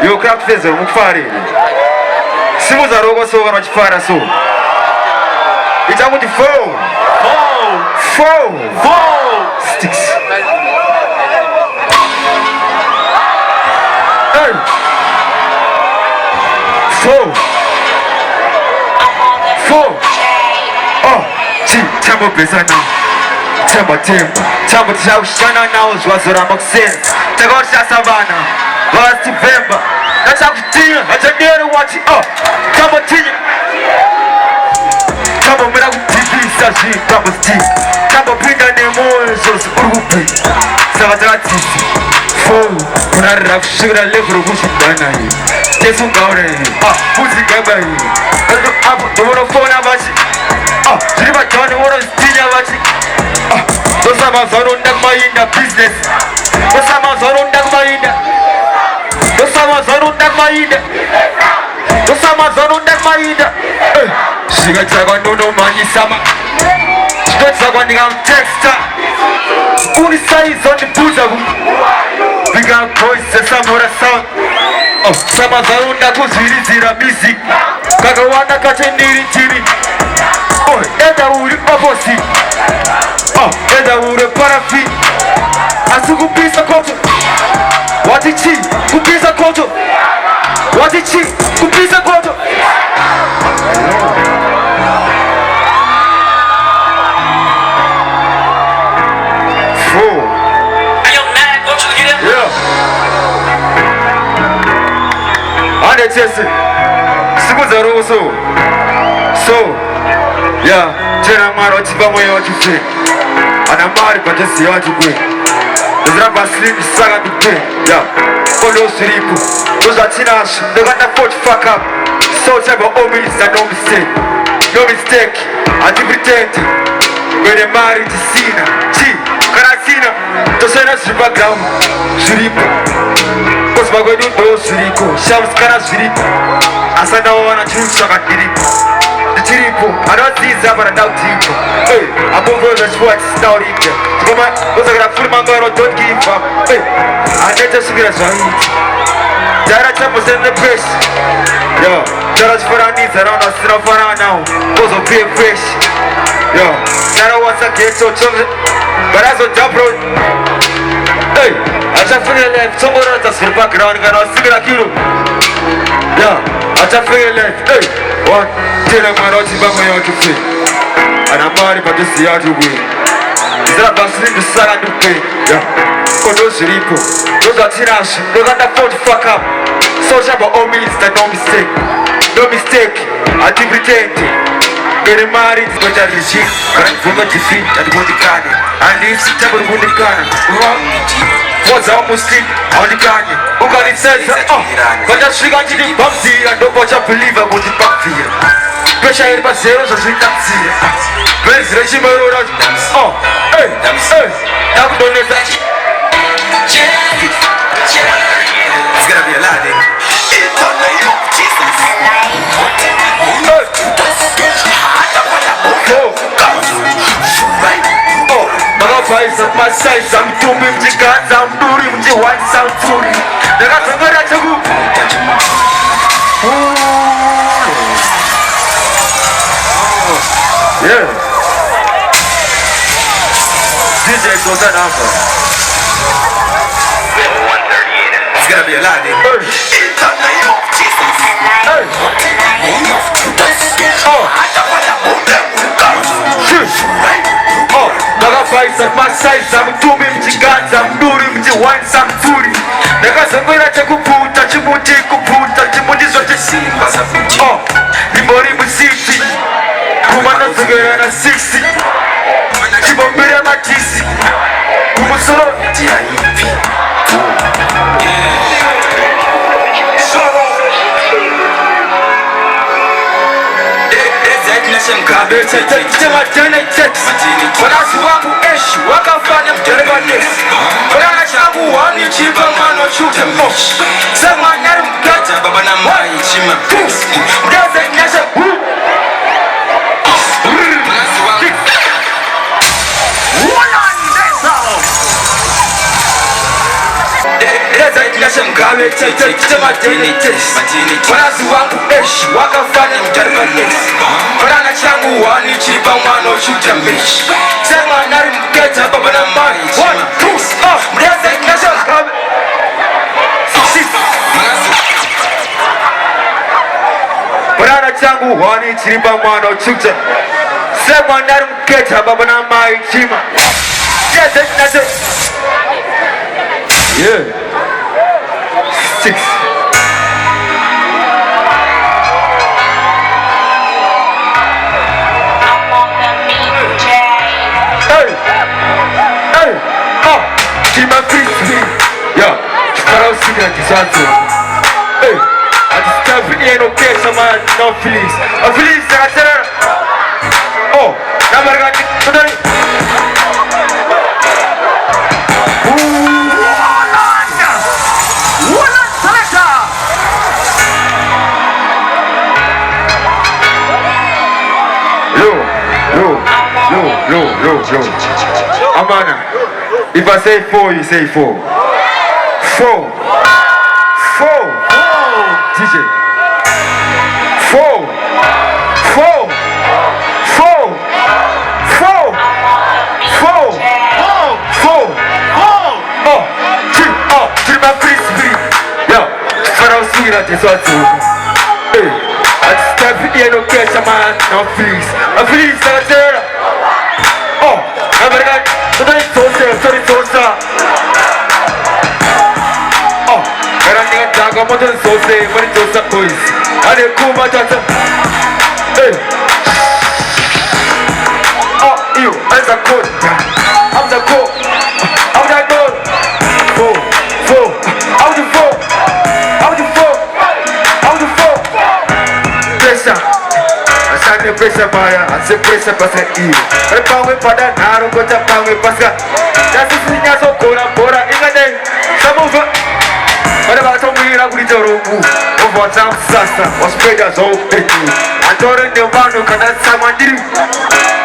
Yo crap feza mukufari. Simu za rogo soga na chifara so. Itamu di four. Sticks. Hey. Four. Oh, chi tambo pesa na. Tambo tshaushana nawo zwazora maksen. Tegosha savana. Last November. That's how we deal. I just did it watch it. Come on, team. Come on, man. TV, Sashi, come on, team. Come on, bring on them all. So, Urupi. Savadati. Four. When I rap, sugar, I live for a bush of banana. Just one guy. Who's the guy? The one of phone, I watch it. River John, the one of Tina, watch it. Those are my son on the business. Those are my son on the Shigachagwa no money sama. Shigachagwa nigga texter. Uni size on the buzabu. Biga boys samora sound. Sama zarunda kuzvirizira music. Kakawanda kachendiri chiri. Eda uri opposite. Eda uri paraffin. Asukupisa koto. Watichi kupisa koto. Watichi kupisa koto. Chese siku za ruhusu yeah tena mara tiba moyo wakife anamari kwa tesi ya wajibwe Zraba slim saga dupe yeah kono siripu those are teenage they're gonna fuck up so type of homies that no mistake I do pretend when they married to Sina Karasina to send us to background siripu Cause we're going to do Siriko, Shams Kana Siriko. Asana wana churusha katiripo. The chiripo, I don't see Zabara now tipo. Hey, I'm over the sports now rika. Come on, what's a full mangaro, don't give up. Hey, I need to see us right. Jara Chapos in the press. Yo, Jara's for our needs around us for now. Cause of being fresh. Yo, Jara was a kid so chocolate. But as a job road. Hey, I just feel like someone else in the background and I'll sing like you. Yeah, I just feel like, hey, what? Tell them I'm not even going to say. And I'm married, but this is the other way. Is that about sleep the sun and the pain? Yeah, for those people, those are teenagers, they're gonna fall to fuck up. Social but all means that no mistake. I do pretend. Getting married, but I receive. Can't forget to feed and go to Ghana. And this is the one to Ghana. What's up, Muslim? On the Ghana. Who got it says, but that's she got to the bumpy and don't watch a believer with the back here. Pressure in the zeros as we can see. Where's Regime Road? Hey, I'm going to that. It's gonna be a lot, It's on the Jesus. Magapais at my size, I'm doing the guns, I'm doing the one sound tune. The rest of it, yeah. DJ goes that answer. It's gonna be a lot, It's on the Jesus. Magapais at my size, I'm doing the guns, I'm doing the one sound tune. The rest of it, Kuputa, Chimuti, Kuputa, Chimuti, Simba. The body was 60. Kumana together at 60. Chibombe ya matisi. Kumusoro. Wanasi wangu eshi wakafanya mjerebanesi Wanana changu wani chipa mano chute mosh Sema nyari mkata baba na mai chima Mdeze nyasha Mgawe chema deni test Wanasi wangu eshi wakafanya mjerebanesi Wanana changu wani chipa mano chute mosh Sema nyari mkata baba na mai chima Mdeze nyasha Wanana changu wani chipa mano chute Sema nyari mkata baba na mai chima Mdeze nyasha Yeah 6 Chima Christy Yeah Farao Sigra Kisanto Hey I just can't be in okay Sama no feelings Feelings Sarasara Oh Namargani Sudari Low. Amana, if I say 4, you say 4. 4. DJ. 4. Oh, Chima Crispy. Yeah, Farao Sigra Kisanto. Hey, I just can't be in okay, Sama no feelings. Feelings Sarasara. Oh, American, sorry, Sosa. Oh, Garanting Jaga Modern Sosa, Mari Sosa Boys. And a Kuma Tata. Hey. Oh, you, I'm the code. I'm the code. I'm the code. 4. I'm the 4. Pressure. Asante pressure baya, ase pressure pasa iyo. Repawe pada naro kocha pawe pasa. Jasi sinya so bora ingane. Samuva. Pada bato mwira kuri jorumu. Over time sasa, waspeda zo petu. Antore nyovano kana samandiri.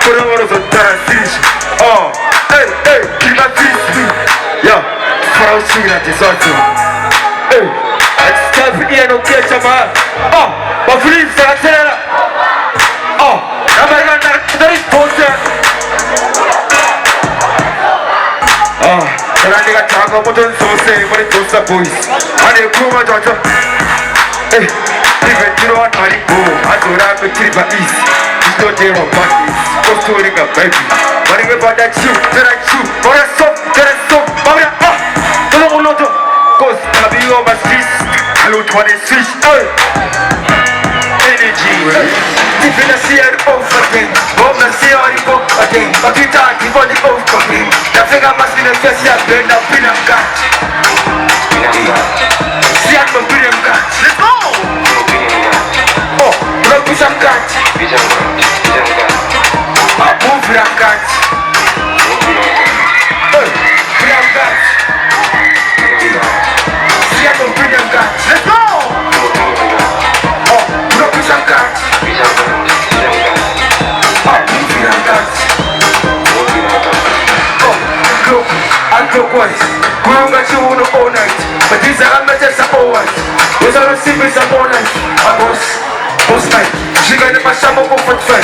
Kura waro so tara sirish. Oh, hey, kima crispy. Yeah, Farao Sigra Kisanto. Hey, I just can't be in okay chama. Oh, my feelings Sarasara. Oh, American, there is poster. Oh, Garanting Jaga Modern Sosa, Mari Sosa Boys. And a Kuma Tata. Hey, even you know what I go. I told her to keep my east. It's not there on parties. Just touring a baby. Running about that shoe, then I shoot. Or a soap, don't know. Cause I'll be on my streets. I look on the switch. Energy. If you see it over again, over see all the book again. But you can't keep on the over again. The figure must be the first year, then the pinam cat. See I'm a pinam cat. Let's go! Oh, look at some cat. Move your cat. Pinam cat. See I'm a pinam cat. Let's go! Oh, look at some cat. Clockwise, growing at you all night. But these are matters all white. Those are the secrets of all night. A boss night. She got a shamo for 45.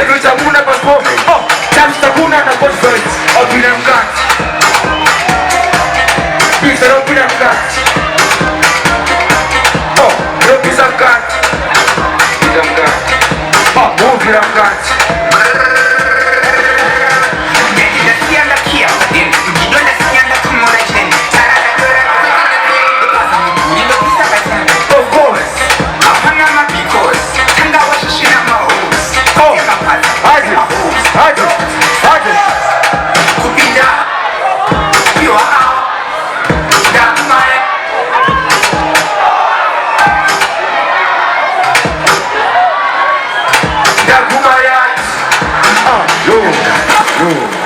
Every time I was born. Oh, that's the moon and the boss fight. I'll be them cat. These are open them cat. Oh, look at some cat. Oh, move them cat. Yo, yo.